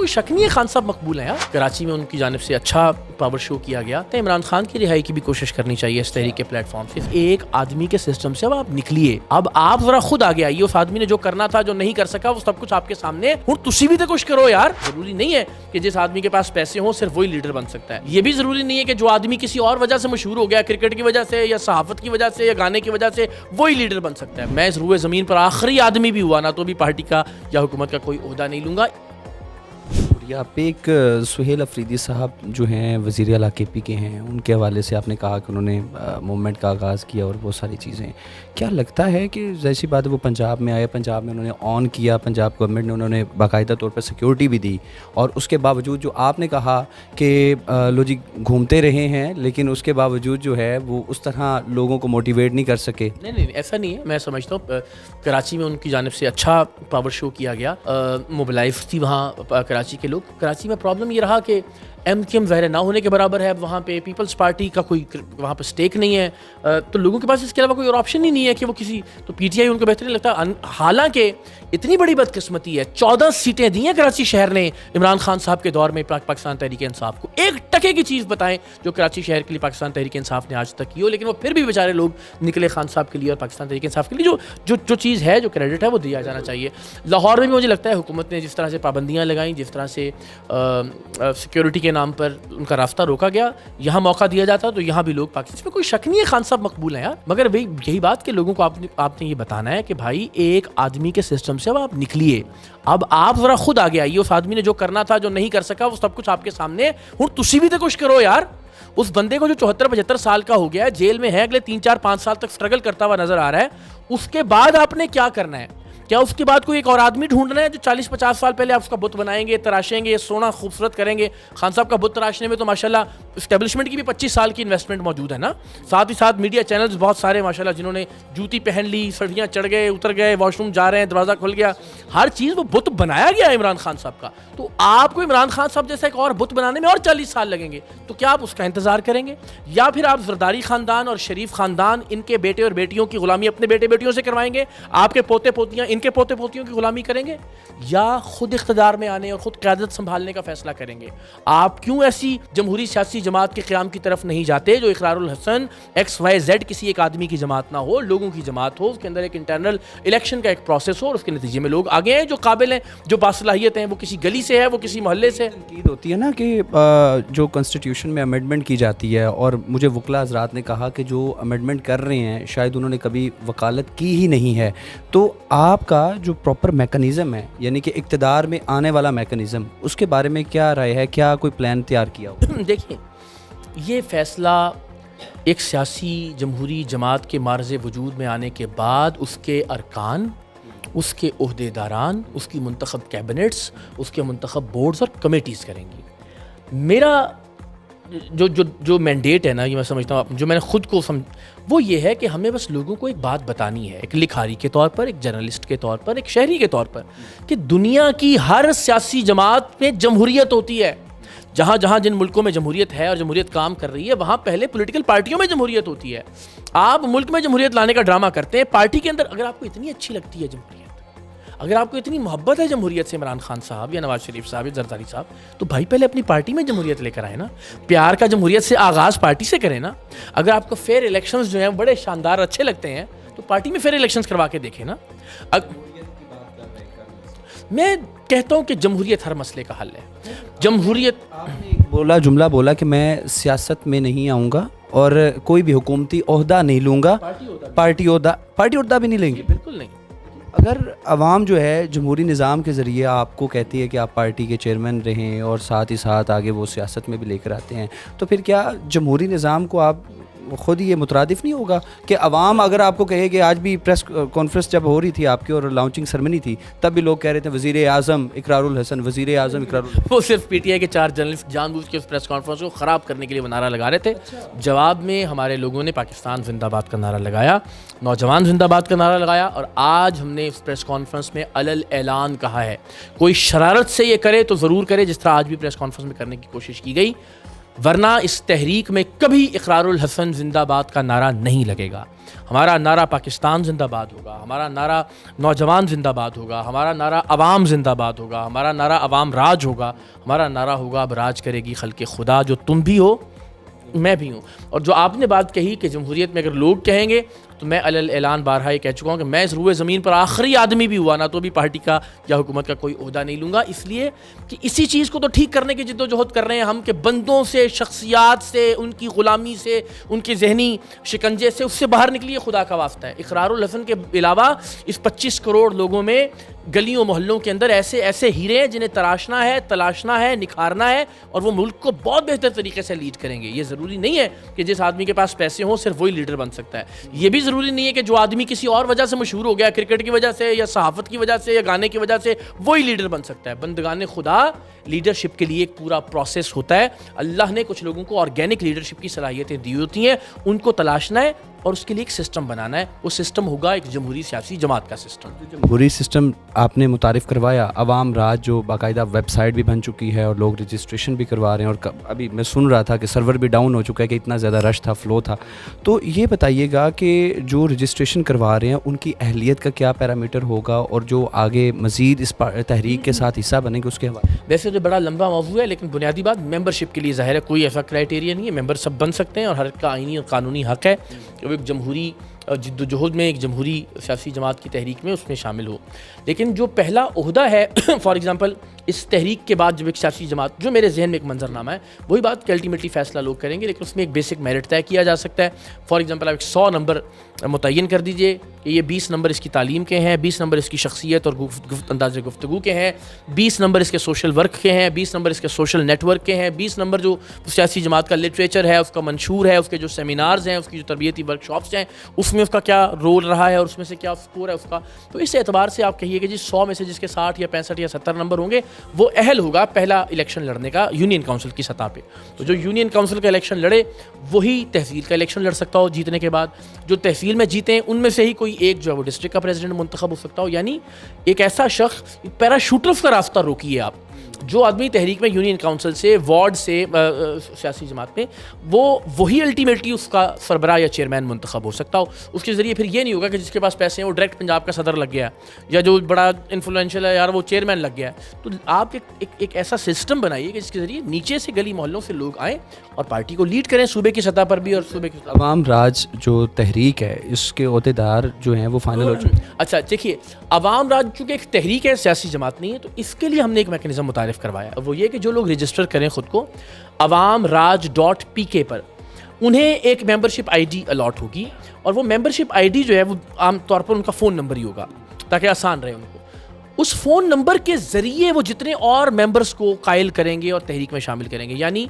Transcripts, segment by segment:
کوئی شک نہیں ہے خان صاحب مقبول ہیں. کراچی میں ان کی جانب سے اچھا پاور شو کیا گیا. تو عمران خان کی رہائی کی بھی کوشش کرنی چاہیے اس تحریک کے پلیٹ فارم سے. ایک آدمی کے سسٹم سے اب آپ نکلیے, اب آپ ذرا خود آگے آئیے. اس آدمی نے جو کرنا تھا, جو نہیں کر سکا, وہ سب کچھ آپ کے سامنے. ہوں تسی بھی تو کچھ کرو یار. ضروری نہیں ہے کہ جس آدمی کے پاس پیسے ہوں صرف وہی لیڈر بن سکتا ہے. یہ بھی ضروری نہیں ہے کہ جو آدمی کسی اور وجہ سے مشہور ہو گیا, کرکٹ کی وجہ سے یا صحافت کی وجہ سے یا گانے کی وجہ سے, وہی لیڈر بن سکتا ہے. میں اس روئے زمین پر آخری آدمی بھی ہوا نا تو بھی پارٹی کا یا حکومت کا کوئی عہدہ نہیں لوں گا. یہاں پہ ایک سہیل افریدی صاحب جو ہیں وزیر اعلیٰ کے پی کے ہیں, ان کے حوالے سے آپ نے کہا کہ انہوں نے موومنٹ کا آغاز کیا اور بہت ساری چیزیں. کیا لگتا ہے کہ ظاہر بات ہے وہ پنجاب میں آئے, پنجاب میں انہوں نے آن کیا, پنجاب گورنمنٹ نے انہوں نے باقاعدہ طور پر سیکیورٹی بھی دی, اور اس کے باوجود جو آپ نے کہا کہ لو جی گھومتے رہے ہیں, لیکن اس کے باوجود جو ہے وہ اس طرح لوگوں کو موٹیویٹ نہیں کر سکے. نہیں ایسا نہیں ہے. میں سمجھتا ہوں کراچی میں ان کی جانب سے اچھا پاور شو کیا گیا, موبلائز تھی وہاں کراچی کے لوگ. کراچی میں پرابلم یہ رہا کہ ایم کیو ایم ظاہر نہ ہونے کے برابر ہے. وہاں پہ پیپلز پارٹی کا کوئی وہاں پہ سٹیک نہیں ہے, تو لوگوں کے پاس اس کے علاوہ کوئی اور آپشن ہی نہیں ہے کہ وہ کسی, تو پی ٹی آئی ان کو بہترین لگتا ہے. حالانکہ اتنی بڑی بدقسمتی ہے, 14 سیٹیں دی ہیں کراچی شہر نے عمران خان صاحب کے دور میں پاکستان تحریک انصاف کو. ایک ٹکے کی چیز بتائیں جو کراچی شہر کے لیے پاکستان تحریک انصاف نے آج تک کی ہو, لیکن وہ پھر بھی بیچارے لوگ نکلے خان صاحب کے لیے اور پاکستان تحریک انصاف کے لیے. جو چیز ہے, جو کریڈٹ ہے, وہ دیا جانا چاہیے. لاہور میں بھی مجھے لگتا ہے حکومت نے جس طرح سے پابندیاں لگائیں, جس طرح سے سیکیورٹی کے نام پر ان کا راستہ روکا گیا, یہاں موقع دیا جاتا تو یہاں بھی لوگ پاکستان میں کوئی شک نہیں ہے خان صاحب مقبول ہیں یار. مگر یہی بات کہ لوگوں کو آپ نے یہ بتانا ہے کہ بھائی ایک آدمی کے سسٹم سے اب آپ نکلیے, اب آپ ذرا خود آگے آئیے. اس آدمی نے جو کرنا تھا, جو نہیں کر سکا, وہ سب کچھ آپ کے سامنے. ہوں تسی بھی تو کچھ کرو یار. اس بندے کو جو 74-75 سال کا ہو گیا ہے, جیل میں ہے, اگلے 3-4-5 سال تک سٹرگل کرتا ہوا نظر آ رہا ہے. اس کے بعد آپ نے کیا کرنا ہے؟ کیا اس کے بعد کوئی ایک اور آدمی ڈھونڈنا ہے جو 40-50 سال پہلے آپ اس کا بت بنائیں گے, تراشیں گے, سونا خوبصورت کریں گے؟ خان صاحب کا بت تراشنے میں تو ماشاءاللہ اسٹیبلشمنٹ کی بھی 25 سال کی انویسٹمنٹ موجود ہے نا. ساتھ ہی ساتھ میڈیا چینلز بہت سارے ماشاءاللہ جنہوں نے جوتی پہن لی, سڑیاں چڑھ گئے, اتر گئے, واش روم جا رہے ہیں, دروازہ کھل گیا, ہر چیز وہ بت بنایا گیا ہے عمران خان صاحب کا. تو آپ کو عمران خان صاحب جیسا ایک اور بت بنانے میں اور 40 سال لگیں گے, تو کیا آپ اس کا انتظار کریں گے؟ یا پھر آپ زرداری خاندان اور شریف خاندان, ان کے بیٹے اور بیٹیوں کی غلامی اپنے بیٹے بیٹیوں سے کروائیں گے؟ آپ کے پوتے پوتیاں ان کے پوتے پوتیوں کی غلامی کریں گے؟ یا خود اقتدار میں آنے اور خود قیادت سنبھالنے کا فیصلہ کریں گے؟ آپ کیوں ایسی جمہوری سیاسی جماعت کے قیام کی طرف نہیں جاتے جو اقرار الحسن XYZ کسی ایک آدمی کی جماعت نہ ہو, لوگوں کی جماعت ہو, اس کے اندر ایک انٹرنل الیکشن کا ایک پروسیس ہو, اور اس کے نتیجے میں لوگ آگے ہیں جو قابل ہیں, جو باصلاحیت ہیں. وہ کسی گلی سے ہے, وہ کسی محلے سے. تنقید ہوتی ہے نا کہ جو کنسٹیٹیوشن میں امینڈمنٹ کی جاتی ہے, اور مجھے وکلا حضرات نے کہا کہ جو امینڈمنٹ کر رہے ہیں شاید انہوں نے کبھی وکالت کی ہی نہیں ہے, تو آپ کا جو پراپر میکانزم ہے, یعنی کہ اقتدار میں آنے والا میکانزم, اس کے بارے میں کیا رائے ہے؟ کیا کوئی پلان تیار کیا ہو؟ دیکھیں, یہ فیصلہ ایک سیاسی جمہوری جماعت کے معرض وجود میں آنے کے بعد اس کے ارکان, اس کے عہدے داران, اس کی منتخب کیبنٹس, اس کے منتخب بورڈز اور کمیٹیز کریں گی. میرا جو مینڈیٹ ہے نا, یہ میں سمجھتا ہوں, جو میں نے خود کو وہ یہ ہے کہ ہمیں بس لوگوں کو ایک بات بتانی ہے, ایک لکھاری کے طور پر, ایک جرنلسٹ کے طور پر, ایک شہری کے طور پر, کہ دنیا کی ہر سیاسی جماعت میں جمہوریت ہوتی ہے. جہاں جن ملکوں میں جمہوریت ہے اور جمہوریت کام کر رہی ہے, وہاں پہلے پولیٹیکل پارٹیوں میں جمہوریت ہوتی ہے. آپ ملک میں جمہوریت لانے کا ڈرامہ کرتے ہیں پارٹی کے اندر. اگر آپ کو اتنی اچھی لگتی ہے جمہوریت, اگر آپ کو اتنی محبت ہے جمہوریت سے, عمران خان صاحب یا نواز شریف صاحب یا زرداری صاحب, تو بھائی پہلے اپنی پارٹی میں جمہوریت لے کر آئے نا. پیار کا جمہوریت سے آغاز پارٹی سے کریں نا. اگر آپ کو فیئر الیکشنز جو ہیں بڑے شاندار اچھے لگتے ہیں, تو پارٹی میں فیئر الیکشنز کروا کے دیکھیں نا. میں کہتا ہوں کہ جمہوریت ہر مسئلے کا حل ہے. جمہوریت, آپ نے ایک جملہ بولا کہ میں سیاست میں نہیں آؤں گا اور کوئی بھی حکومتی عہدہ نہیں لوں گا, پارٹی عہدہ بھی نہیں لیں گے. بالکل نہیں. اگر عوام جو ہے جمہوری نظام کے ذریعے آپ کو کہتی ہے کہ آپ پارٹی کے چیئرمین رہیں اور ساتھ ہی ساتھ آگے وہ سیاست میں بھی لے کر آتے ہیں, تو پھر کیا جمہوری نظام کو آپ خود ہی یہ مترادف نہیں ہوگا کہ عوام اگر آپ کو کہے کہ آج بھی پریس کانفرنس جب ہو رہی تھی آپ کی اور لانچنگ سرمنی تھی, تب بھی لوگ کہہ رہے تھے وزیر اعظم اقرار الحسن, وزیر اعظم اقرار الحسن. وہ صرف پی ٹی آئی کے 4 جرنلسٹ جان بوجھ کے اس پریس کانفرنس کو خراب کرنے کے لیے وہ نعرہ لگا رہے تھے. جواب میں ہمارے لوگوں نے پاکستان زندہ باد کا نعرہ لگایا, نوجوان زندہ باد کا نعرہ لگایا, اور آج ہم نے اس پریس کانفرنس میں علل اعلان کہا ہے, کوئی شرارت سے یہ کرے تو ضرور کرے, جس طرح آج بھی پریس کانفرنس میں کرنے کی کوشش کی گئی. ورنہ اس تحریک میں کبھی اقرار الحسن زندہ باد کا نعرہ نہیں لگے گا. ہمارا نعرہ پاکستان زندہ باد ہوگا, ہمارا نعرہ نوجوان زندہ باد ہوگا, ہمارا نعرہ عوام زندہ باد ہوگا, ہمارا نعرہ عوام راج ہوگا, ہمارا نعرہ ہوگا اب راج کرے گی خلق خدا, جو تم بھی ہو میں بھی ہوں. اور جو آپ نے بات کہی کہ جمہوریت میں اگر لوگ کہیں گے, تو میں علی اعلان بارہا یہ کہہ چکا ہوں کہ میں اس روئے زمین پر آخری آدمی بھی ہوا نا تو بھی پارٹی کا یا حکومت کا کوئی عہدہ نہیں لوں گا, اس لیے کہ اسی چیز کو تو ٹھیک کرنے کی جد و جہد کر رہے ہیں ہم, کہ بندوں سے, شخصیات سے, ان کی غلامی سے, ان کے ذہنی شکنجے سے, اس سے باہر نکلیے. خدا کا واسطہ ہے, اقرار الحسن کے علاوہ اس 25 کروڑ لوگوں میں گلیوں محلوں کے اندر ایسے ایسے ہیرے ہیں جنہیں تراشنا ہے, تلاشنا ہے, نکھارنا ہے, اور وہ ملک کو بہت بہتر طریقے سے لیڈ کریں گے. یہ ضروری نہیں ہے کہ جس آدمی کے پاس پیسے ہوں صرف وہی لیڈر بن سکتا ہے. یہ بھی ضروری نہیں ہے کہ جو آدمی کسی اور وجہ سے مشہور ہو گیا, کرکٹ کی وجہ سے یا صحافت کی وجہ سے یا گانے کی وجہ سے, وہی لیڈر بن سکتا ہے. بندگان خدا, لیڈرشپ کے لیے ایک پورا پروسیس ہوتا ہے. اللہ نے کچھ لوگوں کو آرگینک لیڈرشپ کی صلاحیتیں دی ہوتی ہیں, ان کو تلاشنا ہے اور اس کے لیے ایک سسٹم بنانا ہے. وہ سسٹم ہوگا ایک جمہوری سیاسی جماعت کا سسٹم. جمہوری سسٹم آپ نے متعارف کروایا, عوام راج جو باقاعدہ ویب سائٹ بھی بن چکی ہے اور لوگ رجسٹریشن بھی کروا رہے ہیں, اور ابھی میں سن رہا تھا کہ سرور بھی ڈاؤن ہو چکا ہے کہ اتنا زیادہ رش تھا, فلو تھا. تو یہ بتائیے گا کہ جو رجسٹریشن کروا رہے ہیں ان کی اہلیت کا کیا پیرامیٹر ہوگا, اور جو آگے مزید اس تحریک کے ساتھ حصہ بنیں گے اس کے حوالے. ویسے تو بڑا لمبا موضوع ہے, لیکن بنیادی بات ممبرشپ کے لیے ظاہر ہے کوئی ایسا کرائٹیریا نہیں ہے. ممبر سب بن سکتے ہیں اور ہر ایک کا آئینی اور قانونی حق ہے کہ وہ ایک جمہوری جد و جہد میں, ایک جمہوری سیاسی جماعت کی تحریک میں اس میں شامل ہو. لیکن جو پہلا عہدہ ہے فار ایگزامپل اس تحریک کے بعد جب ایک سیاسی جماعت, جو میرے ذہن میں ایک منظرنامہ ہے, وہی بات کہ الٹیمیٹلی فیصلہ لوگ کریں گے, لیکن اس میں ایک بیسک میرٹ طے کیا جا سکتا ہے. فار ایگزامپل آپ ایک 100 نمبر متعین کر دیجئے کہ یہ 20 نمبر اس کی تعلیم کے ہیں, 20 نمبر اس کی شخصیت اور انداز گفتگو کے ہیں, 20 نمبر اس کے سوشل ورک کے ہیں, 20 نمبر اس کے سوشل نیٹ ورک کے ہیں, 20 نمبر جو سیاسی جماعت کا لٹریچر ہے, اس کا منشور ہے, اس کے جو سیمینارز ہیں, اس کی جو تربیتی ورک شاپس ہیں, اس میں اس کا کیا رول رہا ہے اور اس میں سے کیا اسکور ہے اس کا. تو اس اعتبار سے آپ کہیے کہ جی 100 میں سے جس کے 60 یا 65 یا 70 نمبر ہوں گے وہ اہل ہوگا پہلا الیکشن لڑنے کا یونین کونسل کی سطح پہ. تو جو یونین کونسل کا الیکشن لڑے وہی تحصیل کا الیکشن لڑ سکتا ہو جیتنے کے بعد. جو تحصیل میں جیتے ہیں ان میں سے ہی کوئی ایک جو ہے وہ ڈسٹرکٹ کا پریزیڈنٹ منتخب ہو سکتا ہو. یعنی ایک ایسا شخص, پیراشوٹرز کا راستہ روکیے آپ, جو آدمی تحریک میں یونین کونسل سے, وارڈ سے, سیاسی جماعت میں, وہی الٹیمیٹلی اس کا سربراہ یا چیئرمین منتخب ہو سکتا ہو. اس کے ذریعے پھر یہ نہیں ہوگا کہ جس کے پاس پیسے ہیں وہ ڈائریکٹ پنجاب کا صدر لگ گیا, یا جو بڑا انفلوئنشل ہے یار وہ چیئرمین لگ گیا. تو آپ ایک ایسا سسٹم بنائیے کہ جس کے ذریعے نیچے سے گلی محلوں سے لوگ آئیں اور پارٹی کو لیڈ کریں صوبے کی سطح پر بھی اور صوبے کی. عوام راج جو تحریک ہے اس کے عہدیدار جو ہیں وہ فائنل ہو چکے ہیں. اچھا دیکھیے, عوام راج چونکہ ایک تحریک ہے, سیاسی جماعت نہیں ہے, تو اس کے لیے ہم نے ایک میکینزم متعارف کروایا. وہ یہ کہ جو لوگ رجسٹر کریں خود کو عوام راج .pk پر, انہیں ایک ممبرشپ آئی ڈی الاٹ ہوگی, اور وہ ممبرشپ آئی ڈی جو ہے وہ عام طور پر ان کا فون نمبر ہی ہوگا تاکہ آسان رہے ان کو. اس فون نمبر کے ذریعے وہ جتنے اور ممبرس کو قائل کریں گے اور تحریک میں شامل کریں گے. یعنی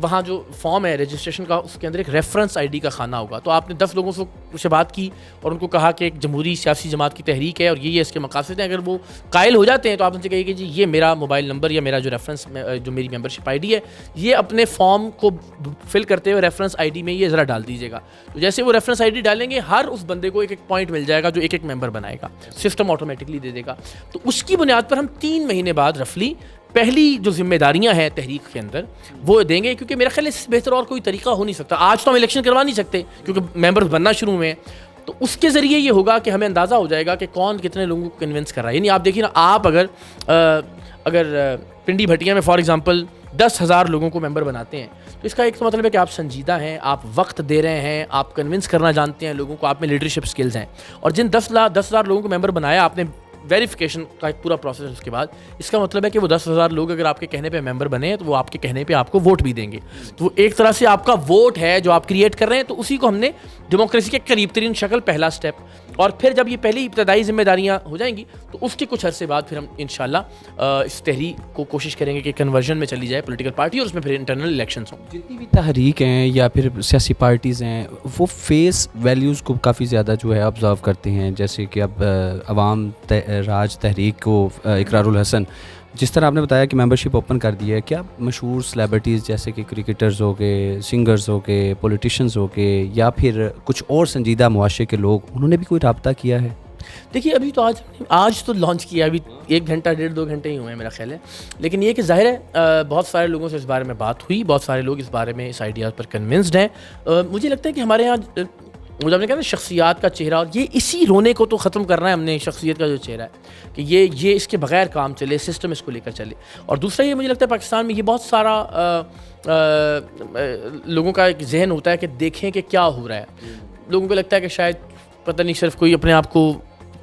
وہاں جو فارم ہے رجسٹریشن کا, اس کے اندر ایک ریفرنس آئی ڈی کا خانہ ہوگا. تو آپ نے 10 لوگوں سے بات کی اور ان کو کہا کہ ایک جمہوری سیاسی جماعت کی تحریک ہے اور یہ اس کے مقاصد ہیں. اگر وہ قائل ہو جاتے ہیں تو آپ ان سے کہیے کہ جی یہ میرا موبائل نمبر یا میرا جو ریفرنس جو میری ممبرشپ آئی ڈی ہے, یہ اپنے فارم کو فل کرتے ہوئے ریفرنس آئی ڈی میں یہ ذرا ڈال دیجیے گا. تو جیسے وہ ریفرنس آئی ڈی ڈالیں گے, ہر اس بندے کو ایک پوائنٹ مل جائے گا جو ایک ممبر بنائے گا, سسٹم آٹومیٹکلی دے دے گا. تو اس کی بنیاد پر ہم 3 مہینے بعد رفلی پہلی جو ذمہ داریاں ہیں تحریک کے اندر وہ دیں گے, کیونکہ میرا خیال اس سے بہتر اور کوئی طریقہ ہو نہیں سکتا. آج تو ہم الیکشن کروا نہیں سکتے کیونکہ ممبرز بننا شروع ہوئے ہیں, تو اس کے ذریعے یہ ہوگا کہ ہمیں اندازہ ہو جائے گا کہ کون کتنے لوگوں کو کنونس کر رہا ہے. یعنی آپ دیکھیے نا, آپ اگر پنڈی بھٹیا میں فار ایگزامپل 10,000 لوگوں کو ممبر بناتے ہیں, تو اس کا ایک تو مطلب ہے کہ آپ سنجیدہ ہیں, آپ وقت دے رہے ہیں, آپ کنونس کرنا جانتے ہیں لوگوں کو, آپ میں لیڈرشپ سکلز ہیں. اور جن 10,000 لوگوں کو ممبر بنایا آپ نے, ویریفیکیشن کا ایک پورا پروسیس اس کے بعد, اس کا مطلب ہے کہ وہ 10,000 لوگ اگر آپ کے کہنے پہ ممبر بنے ہیں تو وہ آپ کے کہنے پہ آپ کو ووٹ بھی دیں گے. تو وہ ایک طرح سے آپ کا ووٹ ہے جو آپ کریٹ کر رہے ہیں. تو اسی کو ہم نے ڈیموکریسی کے قریب ترین شکل, پہلا سٹیپ. اور پھر جب یہ پہلی ابتدائی ذمہ داریاں ہو جائیں گی تو اس کے کچھ عرصے بعد پھر ہم انشاءاللہ اس تحریک کو کوشش کریں گے کہ کنورژن میں چلی جائے پولیٹیکل پارٹی, اور اس میں پھر انٹرنل الیکشنز ہوں. جتنی بھی تحریک ہیں یا پھر سیاسی پارٹیز ہیں وہ فیس ویلیوز کو کافی زیادہ جو ہے آبزرو کرتے ہیں. جیسے کہ اب عوام راج تحریک کو اقرار الحسن, جس طرح آپ نے بتایا کہ ممبرشپ اوپن کر دی ہے, کیا مشہور سیلیبریٹیز جیسے کہ کرکٹرز ہو گئے, سنگرز ہو گئے, پولیٹیشنز ہو گئے, یا پھر کچھ اور سنجیدہ معاشرے کے لوگ, انہوں نے بھی کوئی رابطہ کیا ہے؟ دیکھیے ابھی تو آج تو لانچ کیا، ابھی 1 گھنٹہ 1.5-2 گھنٹے ہی ہوئے ہیں میرا خیال ہے، لیکن یہ کہ ظاہر ہے بہت سارے لوگوں سے اس بارے میں بات ہوئی، بہت سارے لوگ اس بارے میں اس آئیڈیاز پر کنونسڈ ہیں. مجھے لگتا ہے کہ ہمارے یہاں مجھے نے کہا نا شخصیات کا چہرہ، اور یہ اسی رونے کو تو ختم کرنا ہے ہم نے، شخصیت کا جو چہرہ ہے کہ یہ اس کے بغیر کام چلے، سسٹم اس کو لے کر چلے. اور دوسرا یہ مجھے لگتا ہے پاکستان میں یہ بہت سارا لوگوں کا ایک ذہن ہوتا ہے کہ دیکھیں کہ کیا ہو رہا ہے. لوگوں کو لگتا ہے کہ شاید پتہ نہیں صرف کوئی اپنے آپ کو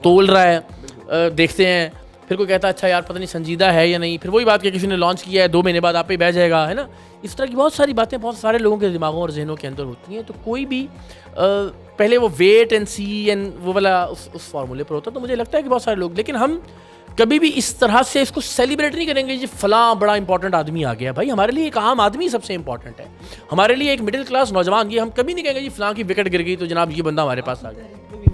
تول رہا ہے، دیکھتے ہیں پھر کوئی کہتا ہے اچھا یار پتہ نہیں سنجیدہ ہے یا نہیں، پھر وہی بات کہ کسی نے لانچ کیا ہے 2 مہینے بعد آپ پہ بیٹھ جائے گا، ہے نا. اس طرح کی بہت ساری باتیں بہت سارے لوگوں کے دماغوں اور ذہنوں کے اندر ہوتی ہیں. تو کوئی بھی پہلے وہ ویٹ اینڈ سی اینڈ وہ والا اس فارمولے پر ہوتا ہے. تو مجھے لگتا ہے کہ بہت سارے لوگ، لیکن ہم کبھی بھی اس طرح سے اس کو سیلیبریٹ نہیں کریں گے جی فلاں بڑا امپورٹنٹ آدمی آ گیا. بھائی ہمارے لیے ایک عام آدمی سب سے امپورٹنٹ ہے، ہمارے لیے ایک مڈل کلاس نوجوان. یہ ہم کبھی نہیں کہیں گے جی فلاں کی وکٹ گر گئی تو جناب یہ بندہ ہمارے پاس آ گیا.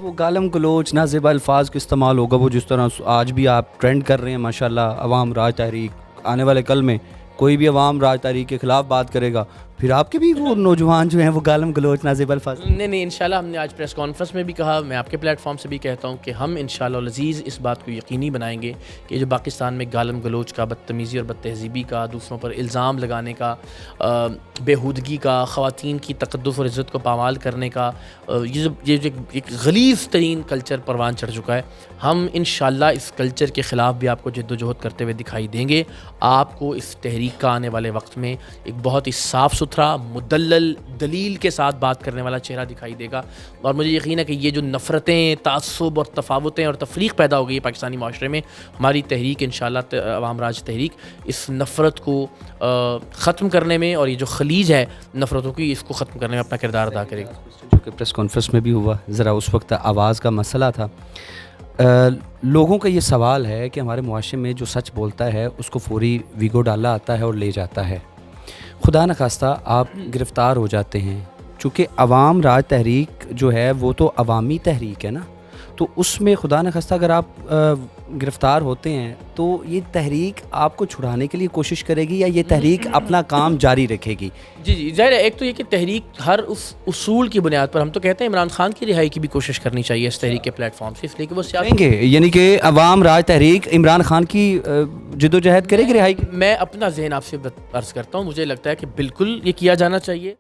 وہ گالم گلوچ نازیبا الفاظ کا استعمال ہوگا، وہ جس طرح آج بھی آپ ٹرینڈ کر رہے ہیں ماشاءاللہ. عوام راج تحریک آنے والے کل میں کوئی بھی عوام راج تحریک کے خلاف بات کرے گا، پھر آپ کے بھی وہ نوجوان جو ہیں وہ گالم گلوچ نازیبا الفاظ. نہیں انشاءاللہ ہم نے آج پریس کانفرنس میں بھی کہا، میں آپ کے پلیٹ فارم سے بھی کہتا ہوں کہ ہم انشاءاللہ العزیز اس بات کو یقینی بنائیں گے کہ جو پاکستان میں گالم گلوچ کا، بدتمیزی اور بدتہذیبی کا، دوسروں پر الزام لگانے کا، بےہودگی کا، خواتین کی تقدس اور عزت کو پامال کرنے کا، یہ ایک غلیظ ترین کلچر پروان چڑھ چکا ہے. ہم انشاءاللہ اس کلچر کے خلاف بھی آپ کو جد و جہد کرتے ہوئے دکھائی دیں گے. آپ کو اس تحریک کا آنے والے وقت میں ایک بہت ہی صاف ستھرا، مدلل، دلیل کے ساتھ بات کرنے والا چہرہ دکھائی دے گا. اور مجھے یقین ہے کہ یہ جو نفرتیں، تعصب اور تفاوتیں اور تفریق پیدا ہو گئی ہے پاکستانی معاشرے میں، ہماری تحریک انشاءاللہ عوام راج تحریک اس نفرت کو ختم کرنے میں، اور یہ جو خلیج ہے نفرتوں کی، اس کو ختم کرنے میں اپنا کردار ادا کرے گا. جو کہ پریس کانفرنس میں بھی ہوا، ذرا اس وقت آواز کا مسئلہ تھا. لوگوں کا یہ سوال ہے کہ ہمارے معاشرے میں جو سچ بولتا ہے اس کو فوری ویگو ڈالا آتا ہے اور لے جاتا ہے. خدا نخواستہ آپ گرفتار ہو جاتے ہیں، چونکہ عوام راج تحریک جو ہے وہ تو عوامی تحریک ہے نا، تو اس میں خدا نخواستہ اگر آپ گرفتار ہوتے ہیں تو یہ تحریک آپ کو چھڑانے کے لیے کوشش کرے گی یا یہ تحریک اپنا کام جاری رکھے گی؟ جی ظاہر ہے، ایک تو یہ کہ تحریک ہر اس اصول کی بنیاد پر، ہم تو کہتے ہیں عمران خان کی رہائی کی بھی کوشش کرنی چاہیے اس تحریک کے پلیٹ فارم سے، اس لیے کہ وہ کہیں گے یعنی کہ عوام راج تحریک عمران خان کی جد و جہد کرے گی رہائی کی. میں اپنا ذہن آپ سے عرض کرتا ہوں، مجھے لگتا ہے کہ بالکل یہ کیا جانا چاہیے.